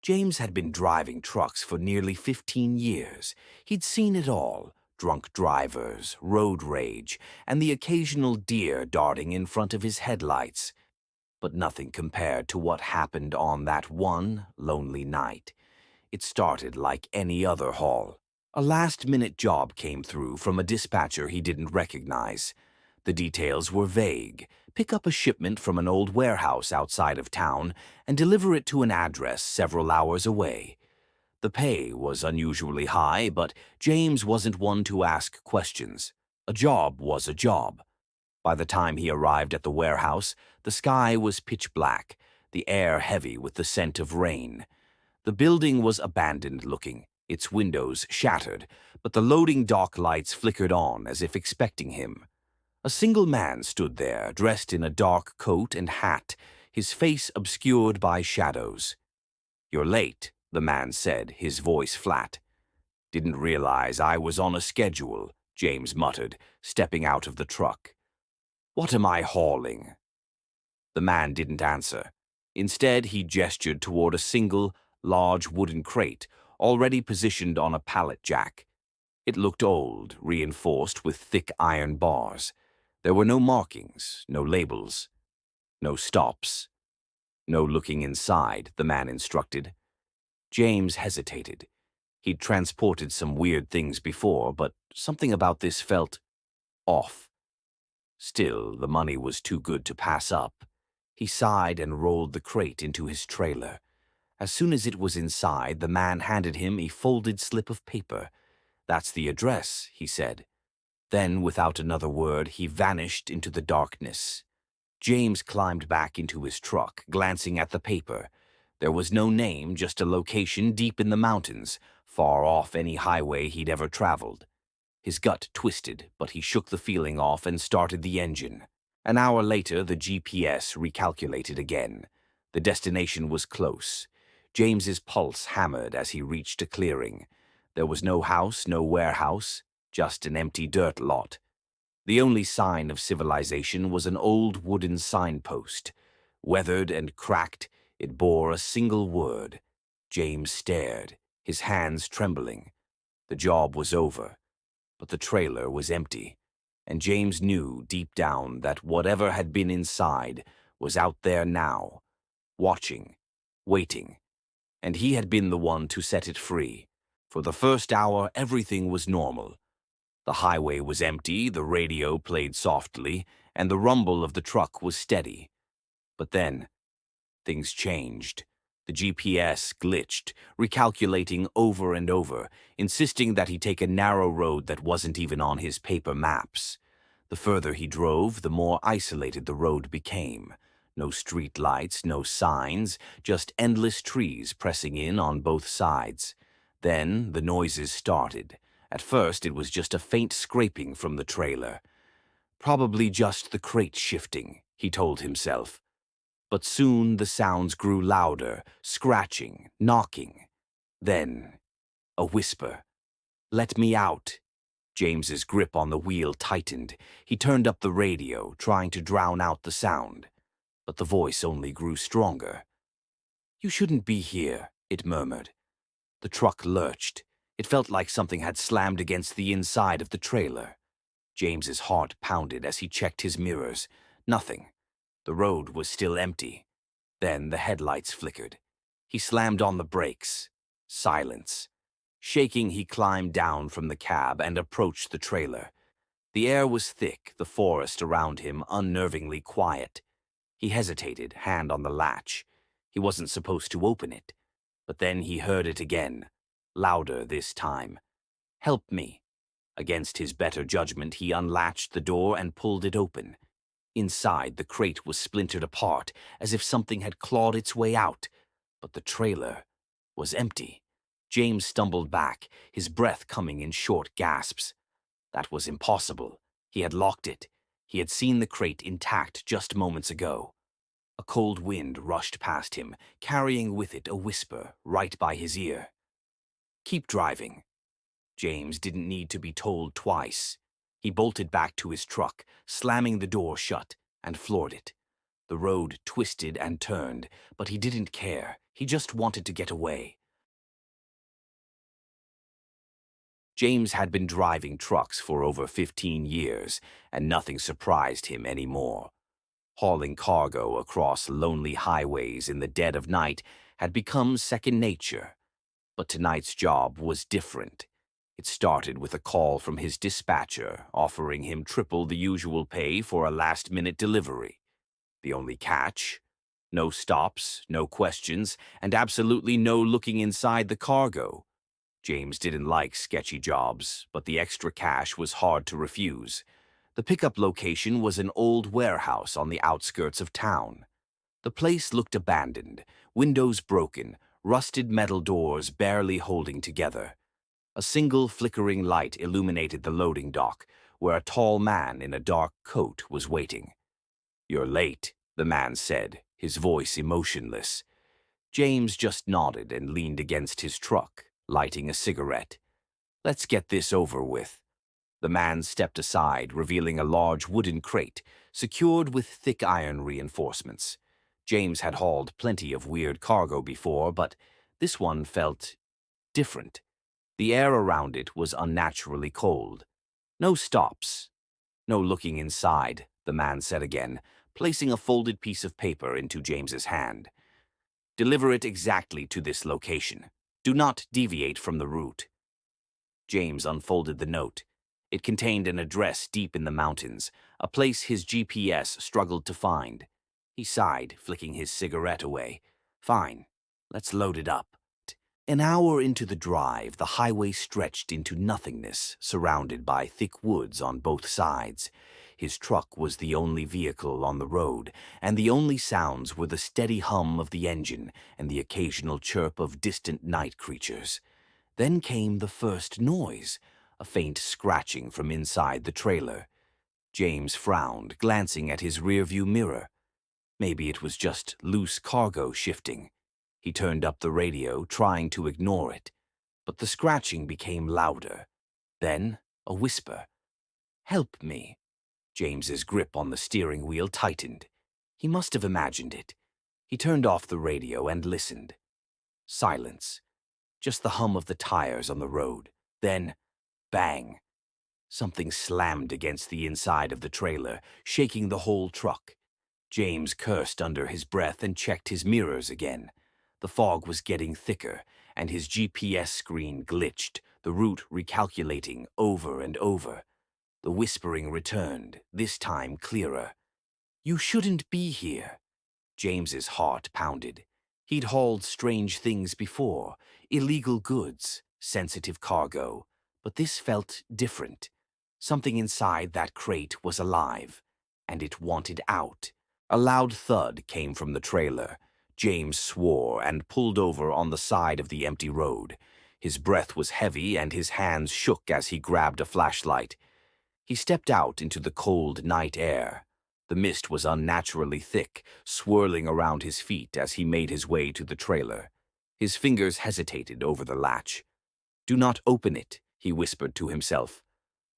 James had been driving trucks for nearly 15 years. He'd seen it all: drunk drivers, road rage, and the occasional deer darting in front of his headlights. But nothing compared to what happened on that one lonely night. It started like any other haul. A last-minute job came through from a dispatcher he didn't recognize. The details were vague. Pick up a shipment from an old warehouse outside of town and deliver it to an address several hours away. The pay was unusually high, but James wasn't one to ask questions. A job was a job. By the time he arrived at the warehouse, the sky was pitch black, the air heavy with the scent of rain. The building was abandoned-looking, its windows shattered, but the loading dock lights flickered on as if expecting him. A single man stood there, dressed in a dark coat and hat, his face obscured by shadows. "You're late," the man said, his voice flat. "Didn't realize I was on a schedule," James muttered, stepping out of the truck. "What am I hauling?" The man didn't answer. Instead, he gestured toward a single, large wooden crate, already positioned on a pallet jack. It looked old, reinforced with thick iron bars. There were no markings, no labels, no stops. "No looking inside," the man instructed. James hesitated. He'd transported some weird things before, but something about this felt off. Still, the money was too good to pass up. He sighed and rolled the crate into his trailer. As soon as it was inside, the man handed him a folded slip of paper. "That's the address," he said. Then, without another word, he vanished into the darkness. James climbed back into his truck, glancing at the paper. There was no name, just a location deep in the mountains, far off any highway he'd ever traveled. His gut twisted, but he shook the feeling off and started the engine. An hour later, the GPS recalculated again. The destination was close. James's pulse hammered as he reached a clearing. There was no house, no warehouse, just an empty dirt lot. The only sign of civilization was an old wooden signpost. Weathered and cracked, it bore a single word. James stared, his hands trembling. The job was over, but the trailer was empty, and James knew deep down that whatever had been inside was out there now, watching, waiting, and he had been the one to set it free. For the first hour, everything was normal. The highway was empty, the radio played softly, and the rumble of the truck was steady. But then, things changed. The GPS glitched, recalculating over and over, insisting that he take a narrow road that wasn't even on his paper maps. The further he drove, the more isolated the road became. No street lights, no signs, just endless trees pressing in on both sides. Then the noises started. At first, it was just a faint scraping from the trailer. Probably just the crate shifting, he told himself. But soon the sounds grew louder, scratching, knocking. Then, a whisper. "Let me out." James's grip on the wheel tightened. He turned up the radio, trying to drown out the sound. But the voice only grew stronger. "You shouldn't be here," it murmured. The truck lurched. It felt like something had slammed against the inside of the trailer. James's heart pounded as he checked his mirrors. Nothing. The road was still empty. Then the headlights flickered. He slammed on the brakes. Silence. Shaking, he climbed down from the cab and approached the trailer. The air was thick, the forest around him unnervingly quiet. He hesitated, hand on the latch. He wasn't supposed to open it. But then he heard it again, louder this time. "Help me." Against his better judgment, he unlatched the door and pulled it open. Inside, the crate was splintered apart, as if something had clawed its way out. But the trailer was empty. James stumbled back, his breath coming in short gasps. That was impossible. He had locked it. He had seen the crate intact just moments ago. A cold wind rushed past him, carrying with it a whisper right by his ear. "Keep driving." James didn't need to be told twice. He bolted back to his truck, slamming the door shut, and floored it. The road twisted and turned, but he didn't care. He just wanted to get away. James had been driving trucks for over 15 years, and nothing surprised him anymore. Hauling cargo across lonely highways in the dead of night had become second nature. But tonight's job was different. It started with a call from his dispatcher offering him triple the usual pay for a last-minute delivery. The only catch? No stops, no questions, and absolutely no looking inside the cargo. James didn't like sketchy jobs, but the extra cash was hard to refuse. The pickup location was an old warehouse on the outskirts of town. The place looked abandoned, windows broken, rusted metal doors barely holding together. A single flickering light illuminated the loading dock, where a tall man in a dark coat was waiting. "You're late," the man said, his voice emotionless. James just nodded and leaned against his truck, lighting a cigarette. "Let's get this over with." The man stepped aside, revealing a large wooden crate, secured with thick iron reinforcements. James had hauled plenty of weird cargo before, but this one felt different. The air around it was unnaturally cold. "No stops. No looking inside," the man said again, placing a folded piece of paper into James's hand. "Deliver it exactly to this location. Do not deviate from the route." James unfolded the note. It contained an address deep in the mountains, a place his GPS struggled to find. He sighed, flicking his cigarette away. "Fine, let's load it up." An hour into the drive, the highway stretched into nothingness, surrounded by thick woods on both sides. His truck was the only vehicle on the road, and the only sounds were the steady hum of the engine and the occasional chirp of distant night creatures. Then came the first noise, a faint scratching from inside the trailer. James frowned, glancing at his rearview mirror. Maybe it was just loose cargo shifting. He turned up the radio, trying to ignore it. But the scratching became louder. Then a whisper. "Help me." James's grip on the steering wheel tightened. He must have imagined it. He turned off the radio and listened. Silence. Just the hum of the tires on the road. Then, bang. Something slammed against the inside of the trailer, shaking the whole truck. James cursed under his breath and checked his mirrors again. The fog was getting thicker, and his GPS screen glitched, the route recalculating over and over. The whispering returned, this time clearer. "You shouldn't be here." James's heart pounded. He'd hauled strange things before, illegal goods, sensitive cargo, but this felt different. Something inside that crate was alive, and it wanted out. A loud thud came from the trailer. James swore and pulled over on the side of the empty road. His breath was heavy and his hands shook as he grabbed a flashlight. He stepped out into the cold night air. The mist was unnaturally thick, swirling around his feet as he made his way to the trailer. His fingers hesitated over the latch. "Do not open it," he whispered to himself.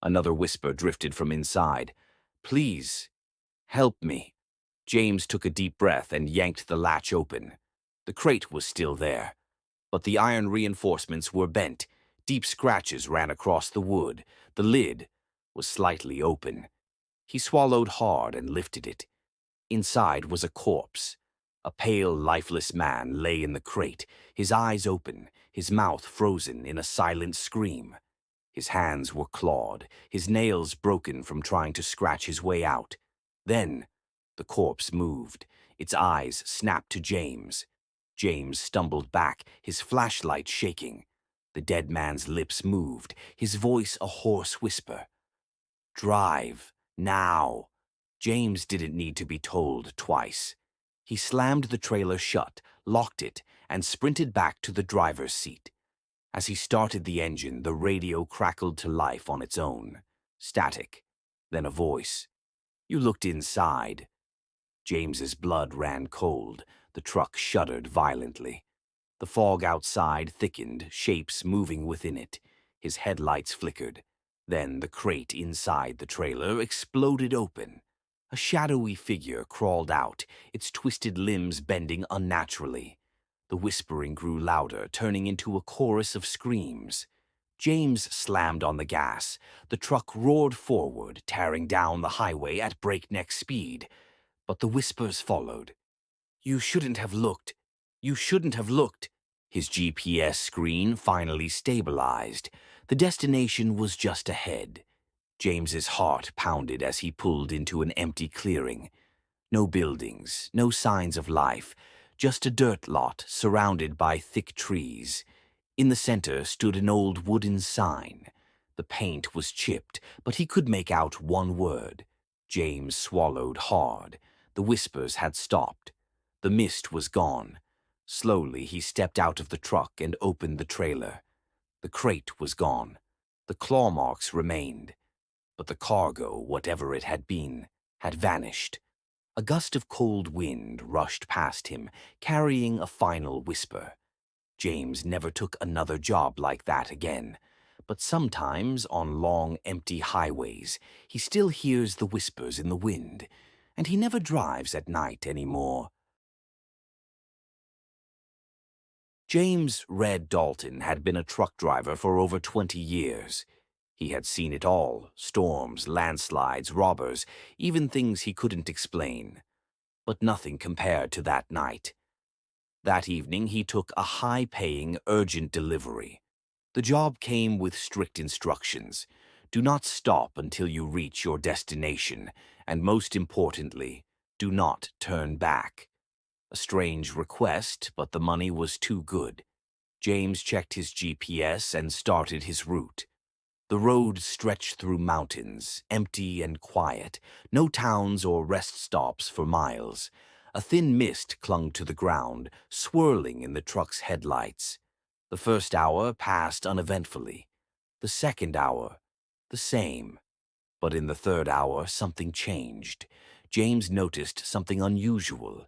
Another whisper drifted from inside. "Please, help me." James took a deep breath and yanked the latch open. The crate was still there, but the iron reinforcements were bent. Deep scratches ran across the wood. The lid was slightly open. He swallowed hard and lifted it. Inside was a corpse. A pale, lifeless man lay in the crate, his eyes open, his mouth frozen in a silent scream. His hands were clawed, his nails broken from trying to scratch his way out. Then, the corpse moved. Its eyes snapped to James. James stumbled back, his flashlight shaking. The dead man's lips moved, his voice a hoarse whisper. "Drive, now." James didn't need to be told twice. He slammed the trailer shut, locked it, and sprinted back to the driver's seat. As he started the engine, the radio crackled to life on its own. Static. Then a voice. "You looked inside." James's blood ran cold. The truck shuddered violently. The fog outside thickened, shapes moving within it. His headlights flickered. Then the crate inside the trailer exploded open. A shadowy figure crawled out, its twisted limbs bending unnaturally. The whispering grew louder, turning into a chorus of screams. James slammed on the gas. The truck roared forward, tearing down the highway at breakneck speed. But the whispers followed. "You shouldn't have looked. You shouldn't have looked." His GPS screen finally stabilized. The destination was just ahead. James's heart pounded as he pulled into an empty clearing. No buildings, no signs of life, just a dirt lot surrounded by thick trees. In the center stood an old wooden sign. The paint was chipped, but he could make out one word. James swallowed hard. The whispers had stopped. The mist was gone. Slowly he stepped out of the truck and opened the trailer. The crate was gone. The claw marks remained. But the cargo, whatever it had been, had vanished. A gust of cold wind rushed past him, carrying a final whisper. James never took another job like that again. But sometimes, on long, empty highways, he still hears the whispers in the wind, and he never drives at night anymore. James Red Dalton had been a truck driver for over 20 years. He had seen it all: storms, landslides, robbers, even things he couldn't explain. But nothing compared to that night. That evening he took a high-paying, urgent delivery. The job came with strict instructions. Do not stop until you reach your destination, and most importantly, do not turn back. A strange request, but the money was too good. James checked his GPS and started his route. The road stretched through mountains, empty and quiet, no towns or rest stops for miles. A thin mist clung to the ground, swirling in the truck's headlights. The first hour passed uneventfully. The second hour, the same. But in the third hour, something changed. James noticed something unusual.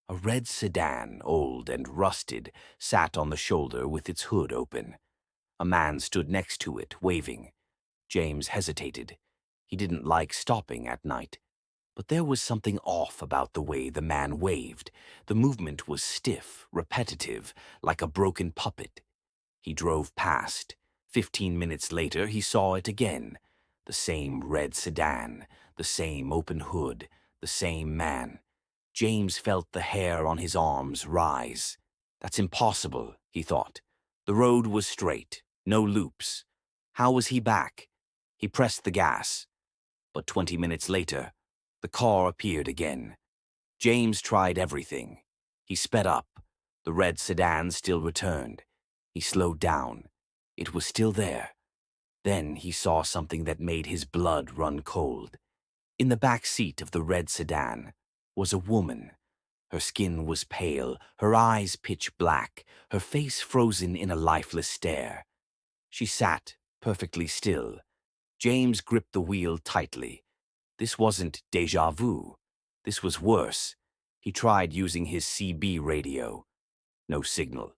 A red sedan, old and rusted, sat on the shoulder with its hood open. A man stood next to it, waving. James hesitated. He didn't like stopping at night. But there was something off about the way the man waved. The movement was stiff, repetitive, like a broken puppet. He drove past. 15 minutes later, he saw it again. The same red sedan, the same open hood, the same man. James felt the hair on his arms rise. That's impossible, he thought. The road was straight, no loops. How was he back? He pressed the gas. But 20 minutes later, the car appeared again. James tried everything. He sped up. The red sedan still returned. He slowed down. It was still there. Then he saw something that made his blood run cold. In the back seat of the red sedan was a woman. Her skin was pale, her eyes pitch black, her face frozen in a lifeless stare. She sat perfectly still. James gripped the wheel tightly. This wasn't déjà vu. This was worse. He tried using his CB radio. No signal.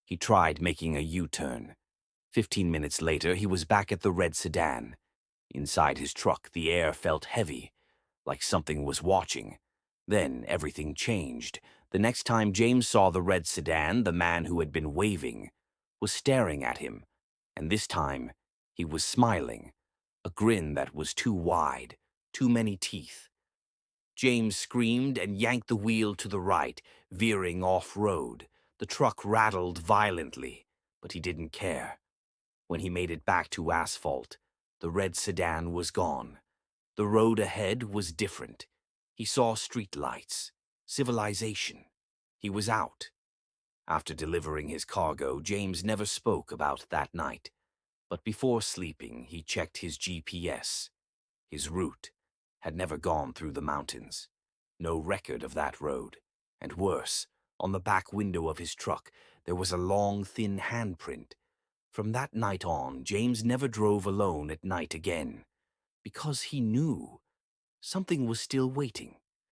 He tried making a U-turn. 15 minutes later, he was back at the red sedan. Inside his truck, the air felt heavy, like something was watching. Then everything changed. The next time James saw the red sedan, the man who had been waving was staring at him. And this time, he was smiling. A grin that was too wide, too many teeth. James screamed and yanked the wheel to the right, veering off-road. The truck rattled violently, but he didn't care. When he made it back to asphalt, the red sedan was gone. The road ahead was different. He saw streetlights, civilization. He was out. After delivering his cargo, James never spoke about that night. But before sleeping, he checked his GPS. His route had never gone through the mountains. No record of that road. And worse, on the back window of his truck, there was a long, thin handprint. From that night on, James never drove alone at night again, because he knew something was still waiting.